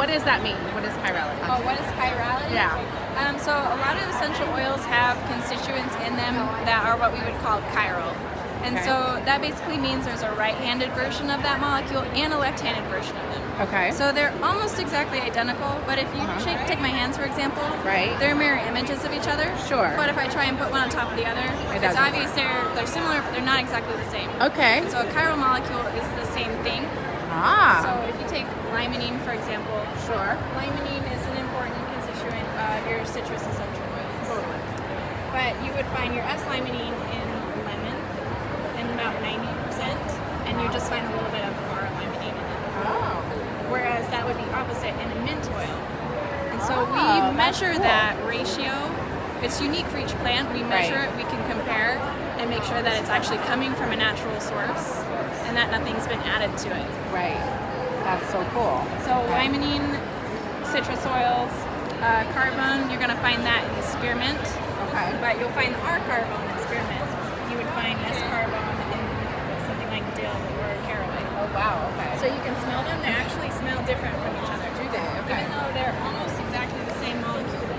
what does that mean? What is chirality? Oh, what is chirality? Yeah. So a lot of essential oils have constituents in them that are what we would call chiral. And Okay. so that basically means there's a right-handed version of that molecule and a left-handed version of them. Okay. So they're almost exactly identical, but if you take my hands for example, Right. they're mirror images of each other. Sure. But if I try and put one on top of the other, It it's doesn't obvious they're similar, but they're not exactly the same. Okay. So a chiral molecule is the same thing. Ah. So if you take limonene, for example, Sure. limonene is an important constituent of your citrus essential oils. But you would find your S-limonene in lemon in about 90%, and you just find a little bit of R-limonene in it. Oh. Whereas that would be opposite in a mint oil. And so we Oh, that's measure cool. that ratio. It's unique for each plant. We measure Right. it, we can compare, and make sure that it's actually coming from a natural source and that nothing's been added to it. Right. That's so cool. So limonene, citrus oils, carbone, you're going to find that in spearmint, Okay. but you'll find R-carbone in spearmint. You would find S-carbone in something like dill or caraway. Oh wow. Okay. So you can smell them. They actually smell different from each other. Do they? Okay. Even though they're almost exactly the same molecule.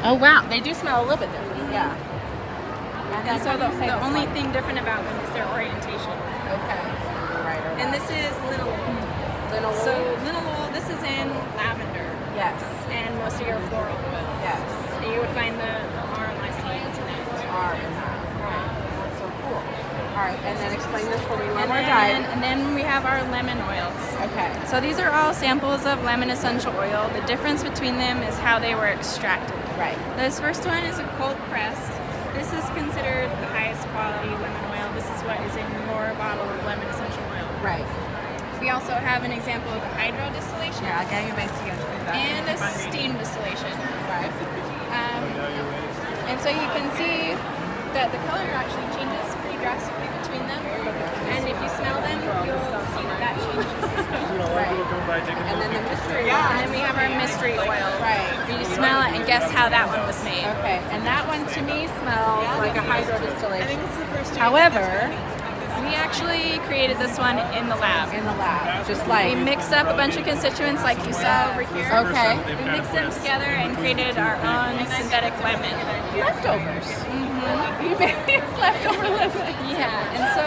Oh wow. They do smell a little bit different. Yeah. And so the only thing different about them is their orientation. Okay. Right. And this is linalool. Linalool? So linalool, this is in lavender Yes. and most of your floral oils. Yes. And you would find the R-limonene in that. Are in that. Right. That's so cool. All right. And then explain this for me one more And time. then we have our lemon oils. Okay. So these are all samples of lemon essential oil. The difference between them is how they were extracted. Right. This first one is a cold pressed. This is considered the highest quality lemon oil. This is what is in your bottle of lemon essential oil. Right. We also have an example of a hydro distillation I'll get you my skins and a steam distillation. Right. And so you can see that the color actually changes pretty drastically between them. And if you smell them, you'll see that that changes. Right. And then the mystery. And then we have our mystery oil. Right. You smell it and guess how that one was made. Okay. And that one to me smells like a hydro distillation. However, we actually created this one in the lab. In the lab. Just like. We mixed up a bunch of constituents like you saw over here. Okay. We mixed them together and created our own synthetic lemon. Leftovers. You made leftover lemon. Yeah, and so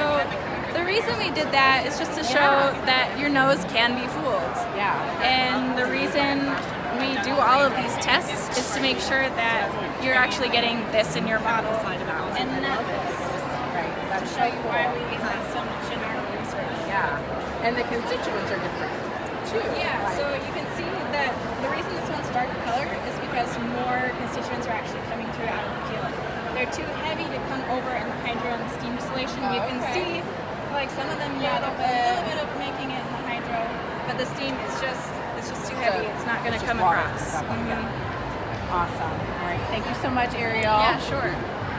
the reason we did that is just to show that your nose can be fooled. Yeah. And the reason we do all of these tests is to make sure that you're actually getting this in your bottle and not this. Right. To That's show you why we invest so much in our research. Yeah. And the constituents are different too. Yeah, Right. so you can see that the reason this one's dark color is because more constituents are actually coming through out of the peel. They're too heavy to come over in the hydro and steam distillation. You can see, like some of them, yeah, they'll put a little bit of making it in the hydro, but the steam is just too heavy. It's not going to come water. across. Awesome. All right. Thank you so much, Ariel. Yeah, sure.